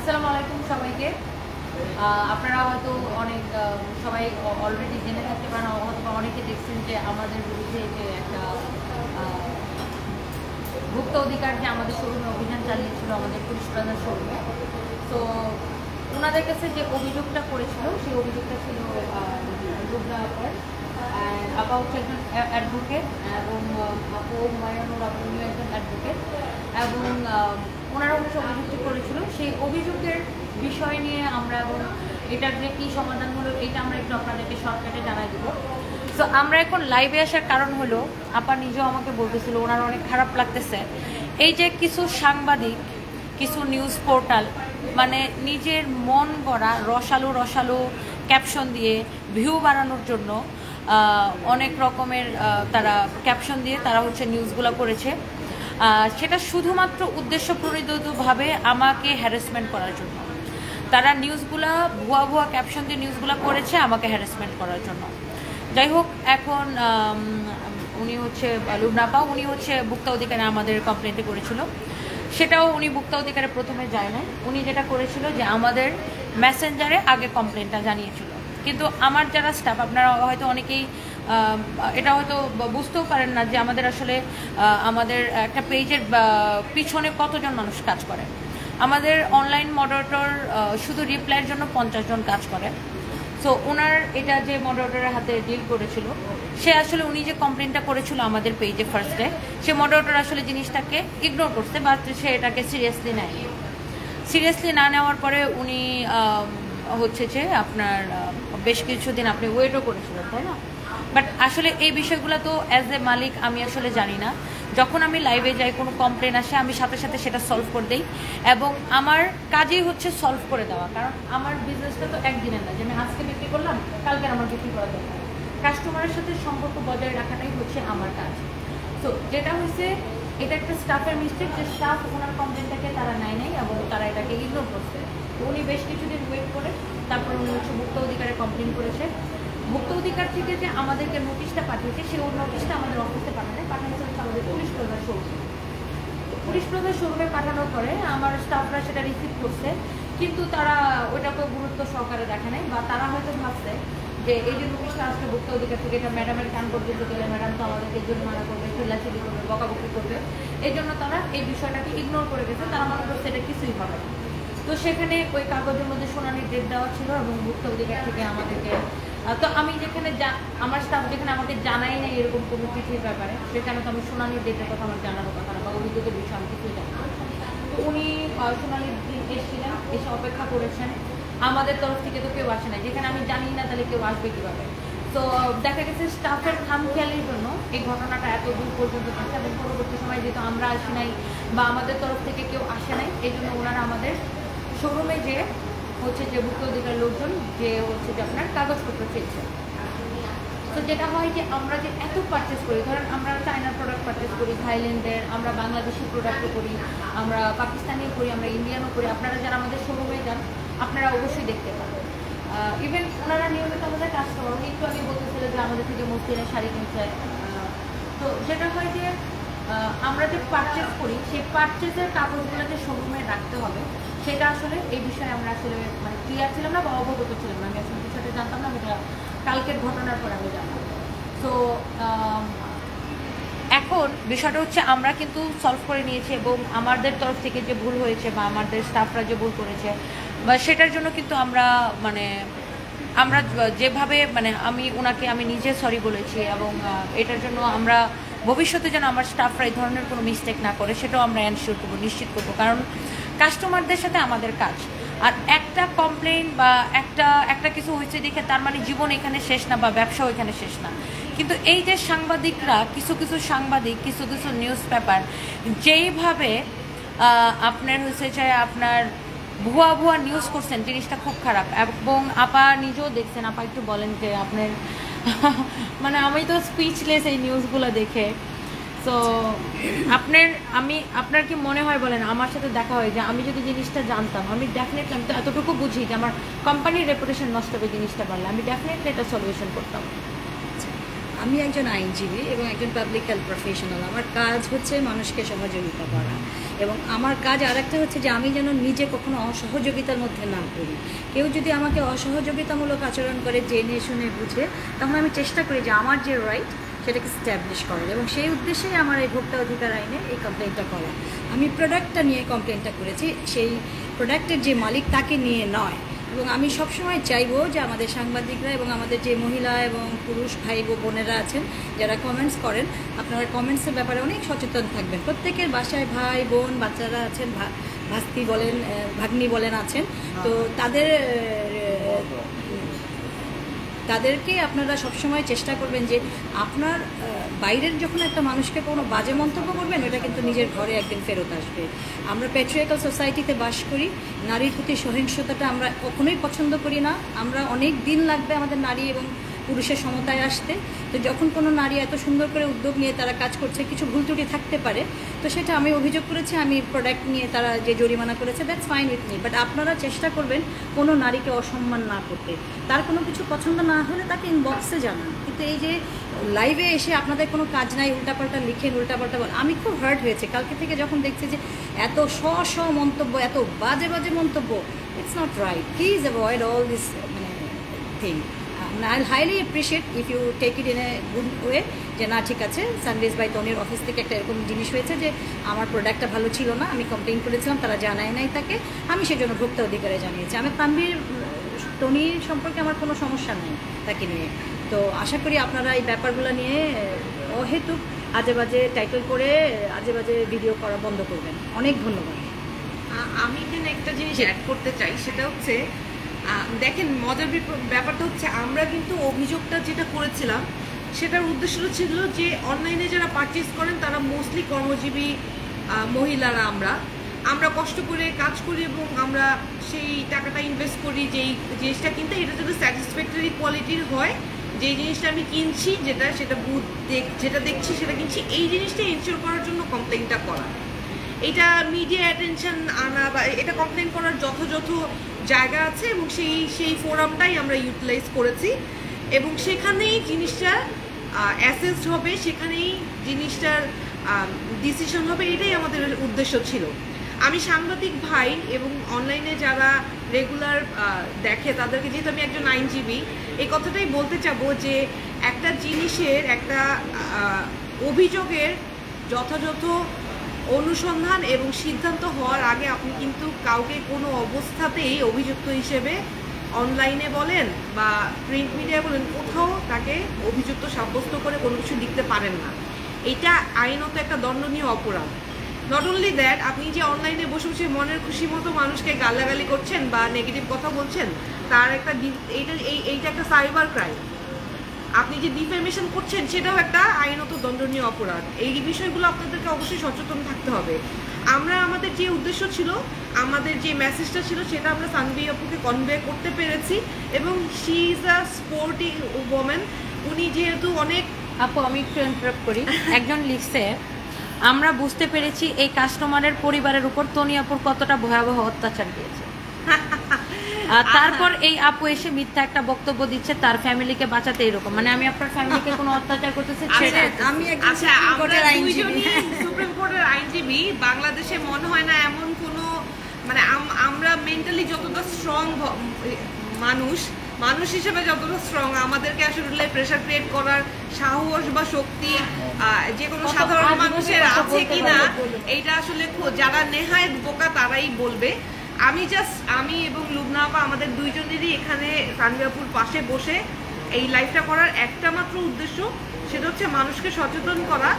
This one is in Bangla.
আসসালামু আলাইকুম সবাইকে। আপনারা হয়তো অনেক সবাই অলরেডি জেনে থাকতে পারেন, অথবা অনেকে দেখছেন যে আমাদের বিরুদ্ধে যে একটা ভোক্তা অধিকার যে আমাদের শোরুমে অভিযান চালিয়েছিল আমাদের পুলিশ প্রধান শোরুমে। তো ওনাদের কাছে যে অভিযোগটা করেছিল সেই অভিযোগটা ছিল আপা হচ্ছে একজন অ্যাডভোকেট এবং আপু হুমায়ুনুর আপনিও একজন অ্যাডভোকেট, এবং ওনারা হচ্ছে অভিযোগটি করেছিল। সেই অভিযোগের বিষয় নিয়ে আমরা এবং এটার যে কী সমাধান হলো এটা আমরা একটু আপনাদেরকে শর্টকাটে জানাই দেবো। তো আমরা এখন লাইভে আসার কারণ হলো, আপা নিজেও আমাকে বলতেছিল ওনার অনেক খারাপ লাগতেছে এই যে কিছু সাংবাদিক, কিছু নিউজ পোর্টাল মানে নিজের মন গড়া রসালো ক্যাপশন দিয়ে ভিউ বাড়ানোর জন্য অনেক রকমের তারা ক্যাপশন দিয়ে তারা হচ্ছে নিউজগুলো করেছে। সেটা শুধুমাত্র উদ্দেশ্যপ্রণোদিতভাবে আমাকে হ্যারাসমেন্ট করার জন্য। তারা নিউজগুলা ভুয়া ক্যাপশন দিয়ে নিউজগুলো করেছে আমাকে হ্যারাসমেন্ট করার জন্য। যাই হোক, এখন উনি হচ্ছে লুবনাপা, উনি হচ্ছে ভোক্তা অধিকারে আমাদের কমপ্লেনটি করেছিল। সেটাও উনি ভোক্তা অধিকারে প্রথমে যায় না, উনি যেটা করেছিল যে আমাদের মেসেঞ্জারে আগে কমপ্লেনটা জানিয়েছিল। কিন্তু আমার যারা স্টাফ, আপনারা হয়তো অনেকেই এটা হয়তো বুঝতেও পারেন না যে আমাদের আসলে আমাদের একটা পেজের পিছনে কতজন মানুষ কাজ করে। আমাদের অনলাইন মডারেটর শুধু রিপ্লাইয়ের জন্য 50 জন কাজ করে। সো ওনার এটা যে মডারেটরের হাতে ডিল করেছিল, সে আসলে উনি যে কমপ্লেনটা করেছিল আমাদের পেজে ফার্স্টে, সে মডারেটর আসলে জিনিসটাকে ইগনোর করছে, বাট সে এটাকে সিরিয়াসলি না নেওয়ার পরে উনি হচ্ছে যে আপনার বেশ কিছুদিন আপনি ওয়েটও করেছিলেন, তাই না? বাট আসলে এই বিষয়গুলো তো অ্যাজ এ মালিক আমি আসলে জানি না। যখন আমি লাইভে যাই, কোনো কমপ্লেন আসে, আমি সাথে সাথে সেটা সলভ করে দিই, এবং আমার কাজই হচ্ছে সলভ করে দেওয়া। কারণ আমার বিজনেসটা তো একদিনের না যে আমি আজকে বিক্রি করলাম কালকে আমার বিক্রি করা দরকার। কাস্টমারের সাথে সম্পর্ক বজায় রাখাটাই হচ্ছে আমার কাজ। তো যেটা হয়েছে, এটা একটা স্টাফের মিস্টেক যে স্টাফ ওনার কমপ্লেনটাকে তারা নেয় নাই এবং তারা এটাকে ইগনোর করছে। তো উনি বেশ কিছুদিন ওয়েট করে তারপর উনি হচ্ছে ভোক্তা অধিকারে কমপ্লেন করেছে। ভোক্তা অধিকার থেকে যে আমাদেরকে নোটিশটা পাঠিয়েছে, সেই নোটিশটা আমাদের অফিসে পাঠানো হচ্ছে আমাদের পুলিশ প্রধান শোরুমে। পুলিশ প্রধান শোরুমে পাঠানোর পরে আমার স্টাফরা সেটা রিসিভ করছে, কিন্তু তারা ওইটাকে গুরুত্ব সহকারে দেখে নাই, বা তারা হয়তো ভাবছে যে এই যে নোটিশটা আসলে ভোক্তা অধিকার থেকে এটা ম্যাডামের কান পর্যন্ত গেলে ম্যাডাম তো আমাদেরকে জরিমানা করবে, চিল্লাচিল্লি করবে, বকাবকি করবে। এই জন্য তারা এই বিষয়টাকে ইগনোর করে গেছে। তারা মনে করছে এটা কিছুই হবে না। তো সেখানে ওই কাগজের মধ্যে শুনানির ডেট দেওয়া ছিল এবং ভোক্তা অধিকার থেকে আমাদেরকে, তো আমি যেখানে আমার স্টাফ যেখানে আমাকে জানাই না এরকম কোনো চিঠির ব্যাপারে, সেখানে তো আমি শুনানির ডেটের কথা আমার জানানোর কথা না, বা অভিযোগের বিষয়ে আমি কিছুই জানি না। তো উনি শুনানির দিন এসেছিলেন, এসে অপেক্ষা করেছেন। আমাদের তরফ থেকে তো কেউ আসে না, যেখানে আমি জানি না তাহলে কেউ আসবে কীভাবে। তো দেখা গেছে স্টাফের খামখেয়ালির জন্য এই ঘটনাটা এত দূর পর্যন্ত গেছে, এবং পরবর্তী সময় যেহেতু আমরা আসি নাই বা আমাদের তরফ থেকে কেউ আসে নাই, এই জন্য ওনারা আমাদের শোরুমে যে হচ্ছে যে ভোক্তা অধিকার লোকজন যে হচ্ছে যে আপনার কাগজপত্র চেয়েছে। তো যেটা হয় যে আমরা যে এত পারচেস করি, ধরেন আমরা চায়নার প্রোডাক্ট পারচেস করি, থাইল্যান্ডের, আমরা বাংলাদেশি প্রোডাক্টও করি, আমরা পাকিস্তানিও করি, আমরা ইন্ডিয়ানও করি। আপনারা যারা আমাদের শোরুমে যান আপনারা অবশ্যই দেখতে পাবেন। ইভেন ওনারা নিয়মিত আমাদের কাস্টমার, উনি একটু আগে বলতেছিল যে আমাদের থেকে মসলিনের শাড়ি কিনছে। তো যেটা হয় যে আমরা যে পারচেস করি, সেই পারচেসের কাগজগুলো যে শোরুমে রাখতে হবে, সেটা আসলে এই বিষয়ে আমরা আসলে মানে ক্লিয়ার ছিলাম না বা অবগত ছিলাম না। আমি আসলে বিষয়টা জানতাম না, এটা কালকের ঘটনার পর আমি জানতাম। তো এখন বিষয়টা হচ্ছে আমরা কিন্তু সলভ করে নিয়েছি, এবং আমাদের তরফ থেকে যে ভুল হয়েছে বা আমাদের স্টাফরা যে ভুল করেছে বা সেটার জন্য কিন্তু আমরা যেভাবে মানে আমি নিজে সরি বলেছি, এবং এটার জন্য আমরা ভবিষ্যতে যেন আমার স্টাফরা এই ধরনের কোনো মিস্টেক না করে সেটাও আমরা এনশিওর করবো, নিশ্চিত করবো। কারণ কাস্টমারদের সাথে আমাদের কাজ, আর একটা কমপ্লেন বা একটা কিছু হয়েছে দেখে তার মানে জীবন এখানে শেষ না বা ব্যবসাও এখানে শেষ না। কিন্তু এই যে সাংবাদিকরা, কিছু সাংবাদিক, কিছু নিউজ পেপার যেইভাবে আপনার হচ্ছে যে আপনার ভুয়া নিউজ করছেন, জিনিসটা খুব খারাপ। এবং আপা নিজেও দেখছেন, আপা একটু বলেন যে আপনার মানে আমি তো স্পিচলেস এই নিউজগুলো দেখে। তো আপনার কি মনে হয় বলেন, আমার সাথে দেখা হয় যে আমি যদি জিনিসটা জানতাম, আমি ডেফিনেটলি, আমি তো এতটুকু বুঝি যে আমার কোম্পানির রেপুটেশন নষ্ট হবে জিনিসটা পারলে, আমি ডেফিনেটলি এটা সলিউশন করতাম। আমি একজন আইনজীবী এবং একজন পাবলিক হেলথ প্রফেশনাল। আমার কাজ হচ্ছে মানুষকে সহযোগিতা করা, এবং আমার কাজ আরেকটা হচ্ছে যে আমি যেন নিজে কখনো অসহযোগিতার মধ্যে না পড়ি। কেউ যদি আমাকে অসহযোগিতামূলক আচরণ করে জেনে শুনে বুঝে, তখন আমি চেষ্টা করি যে আমার যে রাইট সেটাকে স্ট্যাবলিশ করার, এবং সেই উদ্দেশ্যেই আমার এই ভোক্তা অধিকার আইনে এই কমপ্লেনটা করা। আমি প্রোডাক্টটা নিয়ে কমপ্লেনটা করেছি, সেই প্রোডাক্টের যে মালিক তাকে নিয়ে নয়। এবং আমি সবসময় চাইবো যে আমাদের সাংবাদিকরা এবং আমাদের যে মহিলা এবং পুরুষ ভাই বোনেরা আছেন যারা কমেন্টস করেন, আপনারা কমেন্টসের ব্যাপারে অনেক সচেতন থাকবেন। প্রত্যেকের বাসায় ভাই বোন বাচ্চারা আছেন, ভাস্তি বলেন ভাগ্নি বলেন আছেন, তো তাদেরকে আপনারা সবসময় চেষ্টা করবেন যে আপনার বাইরের যখন একটা মানুষকে কোনো বাজে মন্তব্য করবেন, ওটা কিন্তু নিজের ঘরে একদিন ফেরত আসবে। আমরা প্যাট্রিয়ার্কাল সোসাইটিতে বাস করি, নারীর প্রতি সহিংসতাটা আমরা কখনোই পছন্দ করি না। আমরা অনেক দিন লাগবে আমাদের নারী এবং পুরুষের সমতায় আসতে। তো যখন কোনো নারী এত সুন্দর করে উদ্যোগ নিয়ে তারা কাজ করছে, কিছু ভুল ত্রুটি থাকতে পারে, তো সেটা আমি অভিযোগ করেছি, আমি প্রোডাক্ট নিয়ে তারা যে জরিমানা করেছে that's fine with me. But আপনারা চেষ্টা করবেন কোনো নারীকে অসম্মান না করতে। তার কোনো কিছু পছন্দ না হলে তাকে ইনবক্সে জানান, কিন্তু এই যে লাইভে এসে আপনাদের কোনো কাজ নাই, উল্টাপাল্টা লিখেন, উল্টাপাল্টা বলেন, আমি খুব হার্ট হয়েছে কালকে থেকে যখন দেখছি যে এত স্ব মন্তব্য, এত বাজে বাজে মন্তব্য। It's not right, please avoid all this thing. I'll highly appreciate if you take it in a good way, যে না ঠিক আছে, সানরাইজ বাই তনির অফিস থেকে একটা এরকম জিনিস হয়েছে যে আমার প্রোডাক্টটা ভালো ছিল না, আমি কমপ্লেন করেছিলাম, তারা জানায় নাই তাকে, আমি সেজন্য ভোক্তা অধিকারে জানিয়েছি। আমি তানভীর টনি সম্পর্কে আমার কোনো সমস্যা নেই তাকে নিয়ে। তো আশা করি আপনারা এই ব্যাপারগুলো নিয়ে অহেতুক আজে বাজে টাইটেল করে আজে বাজে ভিডিও করা বন্ধ করবেন। অনেক ধন্যবাদ। আমি এখানে একটা জিনিস অ্যাড করতে চাই, সেটা হচ্ছে দেখেন মজার ব্যাপারটা হচ্ছে আমরা কিন্তু অভিযোগটা যেটা করেছিলাম সেটার উদ্দেশ্য ছিল যে অনলাইনে যারা পারচেজ করেন তারা মোস্টলি কর্মজীবী মহিলারা, আমরা কষ্ট করে কাজ করি এবং আমরা সেই টাকাটা ইনভেস্ট করি যেই জিনিসটা কিনতে, এটা যদি স্যাটিসফ্যাক্টরি কোয়ালিটির হয়, যেই জিনিসটা আমি কিনছি সেটা যেটা দেখছি সেটা কিনছি, এই জিনিসটা এনশিওর করার জন্য কমপ্লেনটা করা, এটা মিডিয়া অ্যাটেনশন আনা বা এটা কমপ্লেন করার যথাযথ জায়গা আছে, এবং সেই ফোরামটাই আমরা ইউটিলাইজ করেছি, এবং সেখানেই জিনিসটা অ্যাসেসড হবে, সেখানেই জিনিসটার ডিসিশন হবে, এটাই আমাদের উদ্দেশ্য ছিল। আমি সাংবাদিক ভাই এবং অনলাইনে যারা রেগুলার দেখে তাদেরকে, যেহেতু আমি একজন আইনজীবী, এই কথাটাই বলতে চাবো যে একটা জিনিসের একটা অভিযোগের যথাযথ অনুসন্ধান এবং সিদ্ধান্ত হওয়ার আগে আপনি কিন্তু কাউকে কোনো অবস্থাতেই অভিযুক্ত হিসেবে অনলাইনে বলেন বা প্রিন্ট মিডিয়া বলেন কোথাও তাকে অভিযুক্ত সাব্যস্ত করে কোনো কিছু লিখতে পারেন না। এটা আইনত একটা দণ্ডনীয় অপরাধ। নট অনলি দ্যাট, আপনি যে অনলাইনে বসে বসে মনের খুশি মতো মানুষকে গালাগালি করছেন বা নেগেটিভ কথা বলছেন, তার একটা এইটা একটা সাইবার ক্রাইম। আপনি যে ডিফেমেশন করছেন সেটাও একটা আইনত দণ্ডনীয় অপরাধ। এই বিষয়গুলো আপনাদেরকে অবশ্যই সচেতন থাকতে হবে। আমরা আমাদের যে উদ্দেশ্য ছিল, আমাদের যে মেসেজটা ছিল, সেটা আমরা সানভি আপুকে কনভে করতে পেরেছি, এবং she is a sporting women. উনি যেহেতু অনেক আপু, আমি একটু ইন্টারাপ্ট করি। একজন লিখছে, আমরা বুঝতে পেরেছি এই কাস্টমারের পরিবারের উপর তনি আপুর কতটা ভয়াবহ অত্যাচার দিয়েছে। তারপর এই আপু এসে মিথ্যা একটা বক্তব্য দিচ্ছে তার ফ্যামিলিকে বাঁচাতে, এরকম মানে আমি আপনার ফ্যামিলিকে কোনো অত্যাচার করতেছি। আমি একজন সুপ্রিম কোর্টের আইনজীবী, বাংলাদেশে মনে হয় না এমন কোনো, মানে আমরা মেন্টালি যতটা স্ট্রং মানুষ হিসেবে যতটা স্ট্রং, আমাদেরকে আসলে প্রেশার ক্রিয়েট করার সাহস বা শক্তি যে কোনো সাধারণ মানুষের আছে কিনা, এইটা আসলে যারা নেহায়েত বোকা তারাই বলবে। আমি এবং লুবনা আপা আমাদের দুইজনেরই এখানে সানভি আপুর পাশে বসে এই লাইভটা করার একটা মাত্র উদ্দেশ্য, সেটা হচ্ছে মানুষকে সচেতন করা